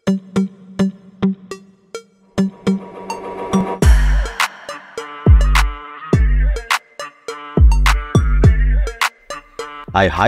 Hai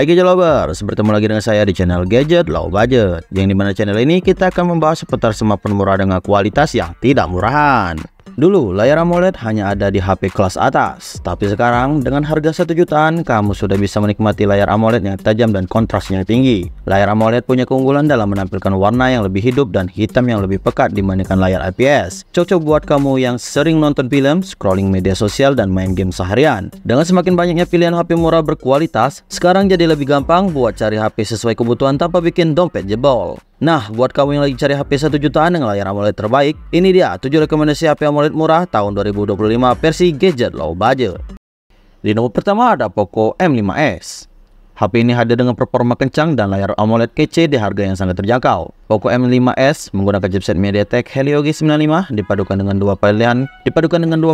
Gadget Lovers, bertemu lagi dengan saya di channel Gadget Low Budget, yang dimana channel ini kita akan membahas seputar smartphone murah dengan kualitas yang tidak murahan. Dulu layar AMOLED hanya ada di HP kelas atas, tapi sekarang dengan harga 1 jutaan kamu sudah bisa menikmati layar AMOLED yang tajam dan kontrasnya tinggi. Layar AMOLED punya keunggulan dalam menampilkan warna yang lebih hidup dan hitam yang lebih pekat dibandingkan layar IPS. Cocok buat kamu yang sering nonton film, scrolling media sosial, dan main game seharian. Dengan semakin banyaknya pilihan HP murah berkualitas, sekarang jadi lebih gampang buat cari HP sesuai kebutuhan tanpa bikin dompet jebol. Nah, buat kamu yang lagi cari HP 1 jutaan dengan layar AMOLED terbaik, ini dia 7 rekomendasi HP AMOLED murah tahun 2025 versi Gadget Low Budget. Di nomor pertama ada Poco M5s. HP ini hadir dengan performa kencang dan layar AMOLED kece di harga yang sangat terjangkau. Poco M5s menggunakan chipset MediaTek Helio G95 dipadukan dengan dua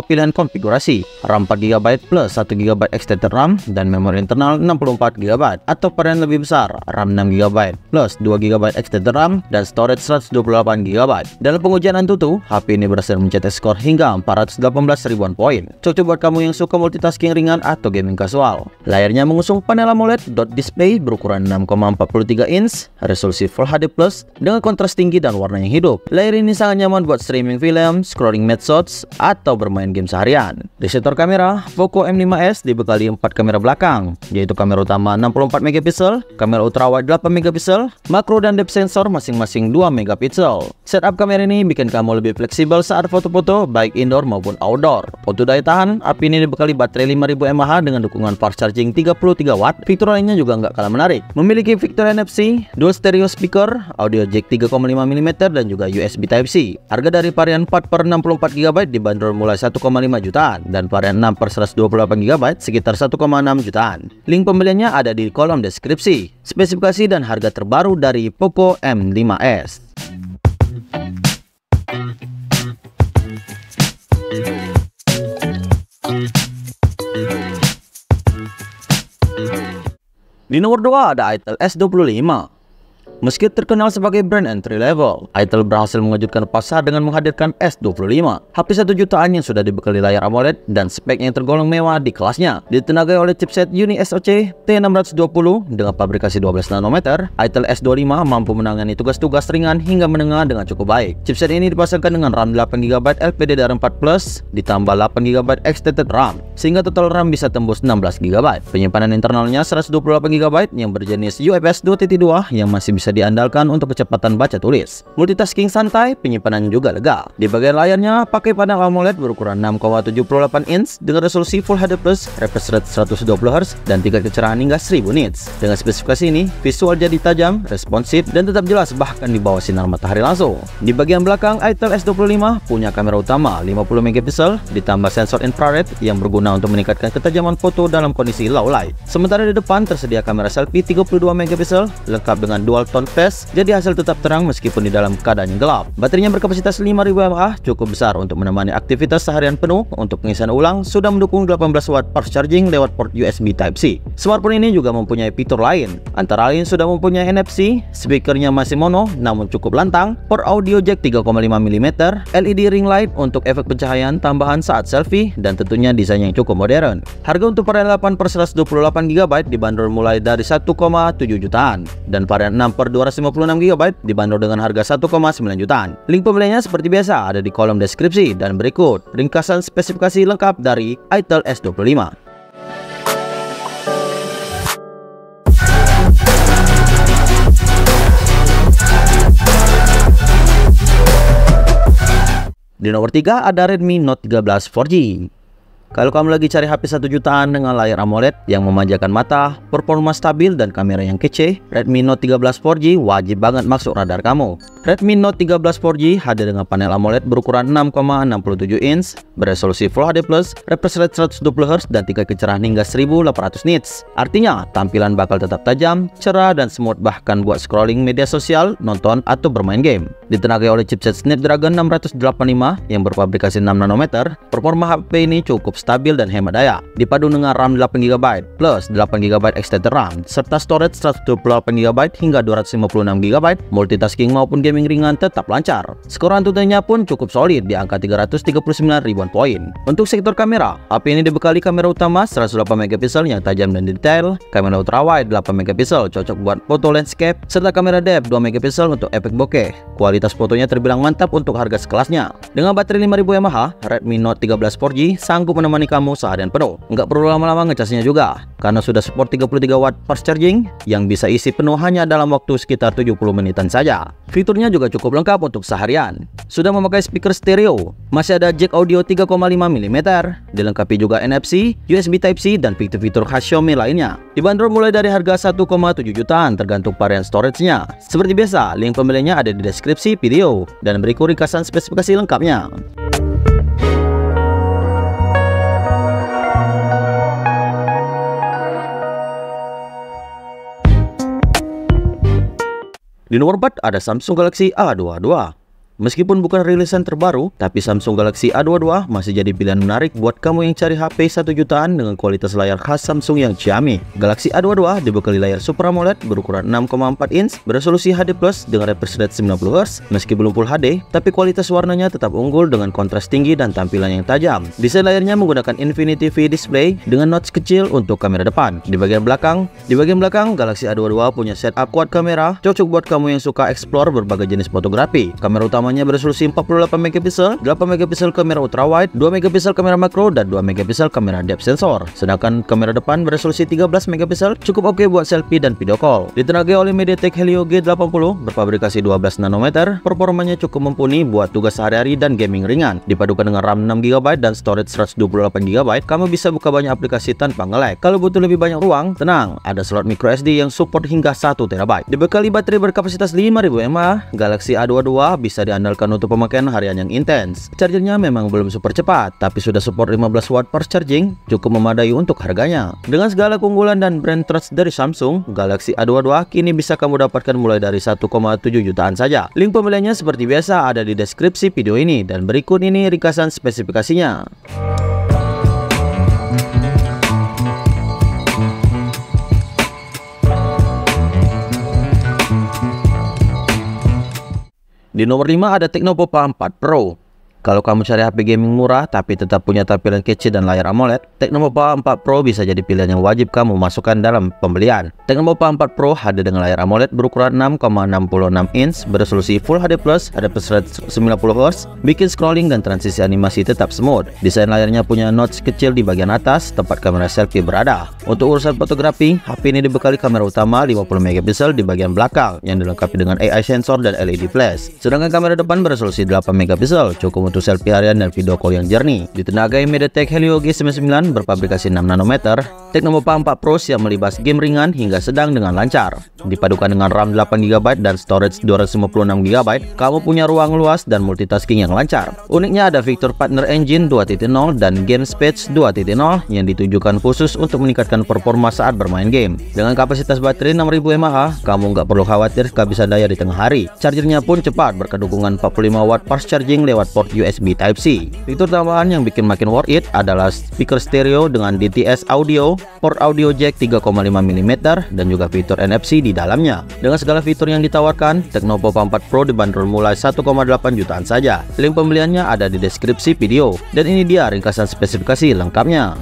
pilihan konfigurasi, RAM 4GB plus 1GB extended RAM dan memori internal 64GB, atau varian lebih besar, RAM 6GB plus 2GB extended RAM dan storage 128GB. Dalam pengujian AnTuTu, HP ini berhasil mencetak skor hingga 418 ribuan poin. Cocok buat kamu yang suka multitasking ringan atau gaming kasual. Layarnya mengusung panel AMOLED dot display berukuran 6,43 inch, resolusi Full HD Plus dengan kontras tinggi dan warna yang hidup. Layar ini sangat nyaman buat streaming film, scrolling medsos, atau bermain game seharian. Di sektor kamera, Poco M5s dibekali 4 kamera belakang, yaitu kamera utama 64MP, kamera ultrawide 8MP, makro dan depth sensor masing-masing 2MP. Setup kamera ini bikin kamu lebih fleksibel saat foto-foto, baik indoor maupun outdoor. Untuk daya tahan, HP ini dibekali baterai 5000 mAh dengan dukungan fast charging 33W. Fitur lainnya juga nggak kalah menarik. Memiliki fitur NFC, dual stereo speaker, audio jack 3,5mm dan juga USB Type-C. Harga dari varian 4/64GB dibanderol mulai 1,5 jutaan dan varian 6/128GB sekitar 1,6 jutaan. Link pembeliannya ada di kolom deskripsi. Spesifikasi dan harga terbaru dari Poco M5s. Di nomor 2 ada Itel S25. Meski terkenal sebagai brand entry level, Itel berhasil mengejutkan pasar dengan menghadirkan S25, HP 1 jutaan yang sudah dibekali layar AMOLED dan spek yang tergolong mewah di kelasnya. Ditenagai oleh chipset Uni SoC T620 dengan fabrikasi 12 nanometer, Itel S25 mampu menangani tugas-tugas ringan hingga menengah dengan cukup baik. Chipset ini dipasangkan dengan RAM 8GB LPDDR4+, ditambah 8GB extended RAM, sehingga total RAM bisa tembus 16GB. Penyimpanan internalnya 128GB yang berjenis UFS 2.2 yang masih bisa diandalkan untuk kecepatan baca tulis. Multitasking santai, penyimpanannya juga lega. Di bagian layarnya pakai panel AMOLED berukuran 6,78 inch dengan resolusi Full HD Plus, refresh rate 120Hz dan tingkat kecerahan hingga 1000 nits. Dengan spesifikasi ini, visual jadi tajam, responsif dan tetap jelas bahkan di bawah sinar matahari langsung. Di bagian belakang, Itel S25 punya kamera utama 50MP ditambah sensor infrared yang berguna untuk meningkatkan ketajaman foto dalam kondisi low light. Sementara di depan tersedia kamera selfie 32MP lengkap dengan dual tone face, jadi hasil tetap terang meskipun di dalam keadaan yang gelap. Baterainya berkapasitas 5000 mAh, cukup besar untuk menemani aktivitas seharian penuh. Untuk pengisian ulang sudah mendukung 18W fast charging lewat port USB Type-C. Smartphone ini juga mempunyai fitur lain, antara lain sudah mempunyai NFC, speakernya masih mono namun cukup lantang, port audio jack 3,5mm, LED ring light untuk efek pencahayaan tambahan saat selfie, dan tentunya desain yang cukup modern. Harga untuk varian 8/128GB dibanderol mulai dari 1,7 jutaan dan varian 6/256GB dibanderol dengan harga 1,9 jutaan. Link pembeliannya seperti biasa ada di kolom deskripsi, dan berikut ringkasan spesifikasi lengkap dari Itel S25. Di nomor 3 ada Redmi Note 13 4G. Kalau kamu lagi cari HP 1 jutaan dengan layar AMOLED yang memanjakan mata, performa stabil dan kamera yang kece, Redmi Note 13 4G wajib banget masuk radar kamu. Redmi Note 13 4G hadir dengan panel AMOLED berukuran 6,67 inch, beresolusi Full HD+, refresh rate 120Hz dan tingkat kecerahan hingga 1800 nits. Artinya, tampilan bakal tetap tajam, cerah dan smooth bahkan buat scrolling media sosial, nonton atau bermain game. Ditenagai oleh chipset Snapdragon 685 yang berfabrikasi 6 nanometer, performa HP ini cukup stabil dan hemat daya. Dipadu dengan RAM 8GB plus 8GB extended RAM serta storage 128GB hingga 256GB, multitasking maupun gaming ringan tetap lancar. Skor Antutunya pun cukup solid di angka 339 ribuan poin. Untuk sektor kamera, HP ini dibekali kamera utama 108MP yang tajam dan detail, kamera ultrawide 8MP cocok buat foto landscape, serta kamera depth 2MP untuk efek bokeh. Kualitas fotonya terbilang mantap untuk harga sekelasnya. Dengan baterai 5000 mAh, Redmi Note 13 4G sanggup menemani kamu seharian penuh. Nggak perlu lama-lama ngecasnya juga, karena sudah support 33 watt fast charging yang bisa isi penuh hanya dalam waktu sekitar 70 menitan saja. Fiturnya juga cukup lengkap untuk seharian. Sudah memakai speaker stereo, masih ada jack audio 3,5mm, dilengkapi juga NFC, USB Type-C, dan fitur-fitur khas Xiaomi lainnya. Dibanderol mulai dari harga 1,7 jutaan tergantung varian storage-nya. Seperti biasa, link pembeliannya ada di deskripsi video, dan berikut ringkasan spesifikasi lengkapnya. Di nomor 4 ada Samsung Galaxy A22. Meskipun bukan rilisan terbaru, tapi Samsung Galaxy A22 masih jadi pilihan menarik buat kamu yang cari HP 1 jutaan dengan kualitas layar khas Samsung yang ciamik. Galaxy A22 dibekali layar Super AMOLED berukuran 6,4 inch beresolusi HD+ dengan refresh rate 90Hz. Meski belum Full HD, tapi kualitas warnanya tetap unggul dengan kontras tinggi dan tampilan yang tajam. Desain layarnya menggunakan Infinity V display dengan notch kecil untuk kamera depan. Di bagian belakang, Galaxy A22 punya setup quad kamera, cocok buat kamu yang suka explore berbagai jenis fotografi. Kamera utama beresolusi 48MP, 8MP kamera ultrawide, 2MP kamera makro, dan 2MP kamera depth sensor. Sedangkan kamera depan beresolusi 13MP cukup oke buat selfie dan video call. Ditenagai oleh MediaTek Helio G80 berfabrikasi 12 nanometer, performanya cukup mumpuni buat tugas sehari-hari dan gaming ringan. Dipadukan dengan RAM 6GB dan storage 128GB, kamu bisa buka banyak aplikasi tanpa nge-lag. Kalau butuh lebih banyak ruang, tenang, ada slot microSD yang support hingga 1TB. Dibekali baterai berkapasitas 5000 mAh, Galaxy A22 bisa diandalkan untuk pemakaian harian yang intens. Chargernya memang belum super cepat, tapi sudah support 15 watt fast charging, cukup memadai untuk harganya. Dengan segala keunggulan dan brand trust dari Samsung, Galaxy A22 kini bisa kamu dapatkan mulai dari 1,7 jutaan saja. Link pembeliannya seperti biasa ada di deskripsi video ini, dan berikut ini ringkasan spesifikasinya. Di nomor 5 ada Tecno Pop A4 Pro. Kalau kamu cari HP gaming murah tapi tetap punya tampilan kece dan layar AMOLED, Tecno Pop A4 Pro bisa jadi pilihan yang wajib kamu masukkan dalam pembelian. Tecno Pop A4 Pro hadir dengan layar AMOLED berukuran 6,66 inch beresolusi Full HD+, ada refresh rate 90Hz, bikin scrolling dan transisi animasi tetap smooth. Desain layarnya punya notch kecil di bagian atas tempat kamera selfie berada. Untuk urusan fotografi, HP ini dibekali kamera utama 50MP di bagian belakang yang dilengkapi dengan AI sensor dan LED flash. Sedangkan kamera depan beresolusi 8MP, cukup untuk selfie harian dan video call yang jernih. Ditenagai MediaTek Helio G99 berfabrikasi 6 nanometer, Tecno Pop A4 Pro siap melibas game ringan hingga sedang dengan lancar. Dipadukan dengan RAM 8GB dan storage 256GB, kamu punya ruang luas dan multitasking yang lancar. Uniknya ada fitur Partner Engine 2.0 dan Game Speed 2.0 yang ditujukan khusus untuk meningkatkan performa saat bermain game. Dengan kapasitas baterai 6000 mAh, kamu nggak perlu khawatir kehabisan daya di tengah hari. Chargernya pun cepat berkedukungan 45 watt fast charging lewat port USB Type-C. Fitur tambahan yang bikin makin worth it adalah speaker stereo dengan DTS audio, port audio jack 3,5mm, dan juga fitur NFC di dalamnya. Dengan segala fitur yang ditawarkan, Tecno Pop A4 Pro dibanderol mulai 1,8 jutaan saja. Link pembeliannya ada di deskripsi video, dan ini dia ringkasan spesifikasi lengkapnya.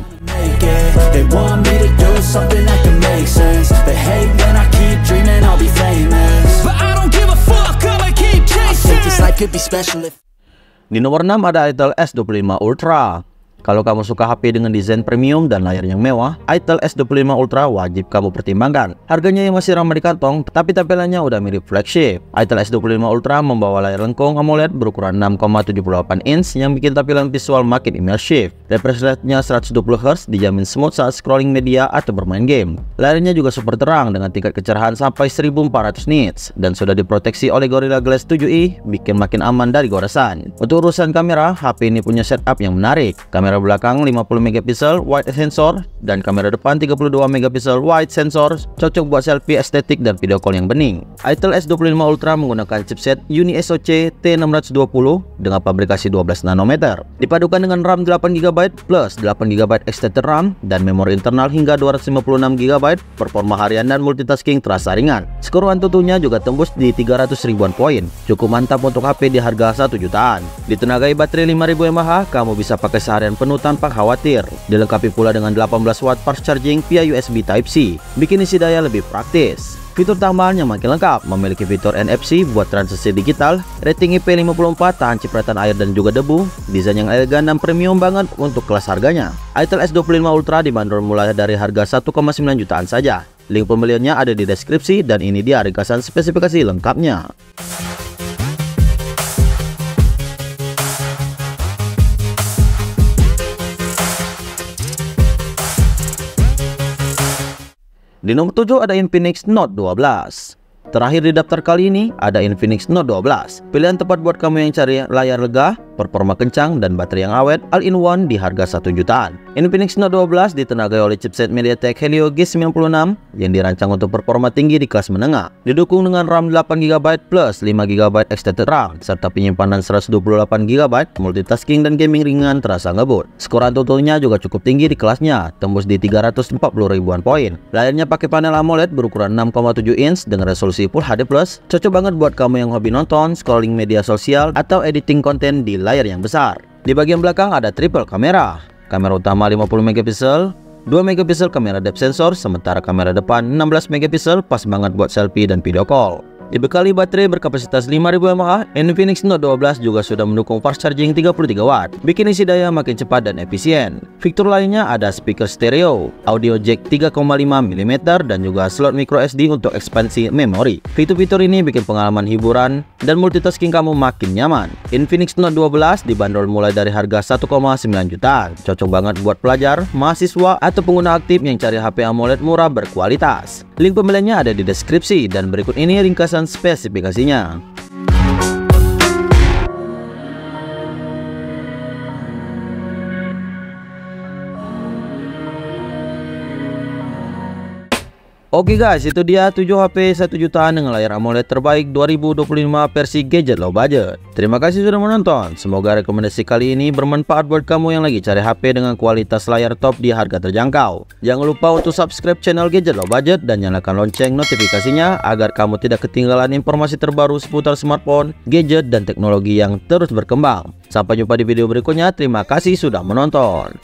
Di nomor 6 ada Itel S25 Ultra. Kalau kamu suka HP dengan desain premium dan layar yang mewah, Itel S25 Ultra wajib kamu pertimbangkan. Harganya yang masih ramai di kantong, tapi tampilannya udah mirip flagship. Itel S25 Ultra membawa layar lengkung AMOLED berukuran 6,78 inch yang bikin tampilan visual makin immersif. Refresh rate-nya 120Hz, dijamin smooth saat scrolling media atau bermain game. Layarnya juga super terang dengan tingkat kecerahan sampai 1400 nits dan sudah diproteksi oleh Gorilla Glass 7i, bikin makin aman dari goresan. Untuk urusan kamera, HP ini punya setup yang menarik. Kamera kamera belakang 50 megapiksel wide sensor, dan kamera depan 32 megapiksel wide sensor, cocok buat selfie estetik dan video call yang bening. Itel S25 Ultra menggunakan chipset Uni SoC T620 dengan pabrikasi 12 nanometer, dipadukan dengan RAM 8GB plus 8GB extended RAM dan memori internal hingga 256GB. Performa harian dan multitasking terasa ringan. Skor AnTuTu-nya juga tembus di 300 ribuan poin. Cukup mantap untuk HP di harga 1 jutaan. Ditenagai baterai 5000 mAh, kamu bisa pakai seharian penuh tanpa khawatir. Dilengkapi pula dengan 18 watt fast charging via USB Type-C, bikin isi daya lebih praktis. Fitur tambahannya makin lengkap, memiliki fitur NFC buat transaksi digital, rating IP54, tahan cipratan air dan juga debu, desain yang elegan dan premium banget untuk kelas harganya. Itel S25 Ultra dibanderol mulai dari harga 1,9 jutaan saja. Link pembeliannya ada di deskripsi dan ini dia ringkasan spesifikasi lengkapnya. Di nomor 7 ada Infinix Note 12. Terakhir di daftar kali ini ada Infinix Note 12. Pilihan tepat buat kamu yang cari layar lega, performa kencang, dan baterai yang awet all-in-one di harga 1 jutaan. Infinix Note 12 ditenagai oleh chipset MediaTek Helio G96 yang dirancang untuk performa tinggi di kelas menengah. Didukung dengan RAM 8GB plus 5GB extended RAM serta penyimpanan 128GB, multitasking dan gaming ringan terasa ngebut. Skor AnTuTu-nya juga cukup tinggi di kelasnya, tembus di 340 ribuan poin. Layarnya pakai panel AMOLED berukuran 6,7 inch dengan resolusi Full HD+, cocok banget buat kamu yang hobi nonton, scrolling media sosial, atau editing konten di layar yang besar. Di bagian belakang ada triple kamera. Kamera utama 50 megapiksel, 2 megapiksel kamera depth sensor, sementara kamera depan 16 megapiksel pas banget buat selfie dan video call. Dibekali baterai berkapasitas 5000 mAh, Infinix Note 12 juga sudah mendukung fast charging 33 watt, bikin isi daya makin cepat dan efisien. Fitur lainnya ada speaker stereo, audio jack 3,5 mm, dan juga slot micro SD untuk ekspansi memori. Fitur-fitur ini bikin pengalaman hiburan dan multitasking kamu makin nyaman. Infinix Note 12 dibanderol mulai dari harga 1,9 jutaan, cocok banget buat pelajar, mahasiswa, atau pengguna aktif yang cari HP AMOLED murah berkualitas. Link pembeliannya ada di deskripsi dan berikut ini ringkasan spesifikasinya. Oke guys, itu dia 7 HP 1 jutaan dengan layar AMOLED terbaik 2025 versi gadget low budget. Terima kasih sudah menonton. Semoga rekomendasi kali ini bermanfaat buat kamu yang lagi cari HP dengan kualitas layar top di harga terjangkau. Jangan lupa untuk subscribe channel Gadget Low Budget dan nyalakan lonceng notifikasinya agar kamu tidak ketinggalan informasi terbaru seputar smartphone, gadget, dan teknologi yang terus berkembang. Sampai jumpa di video berikutnya. Terima kasih sudah menonton.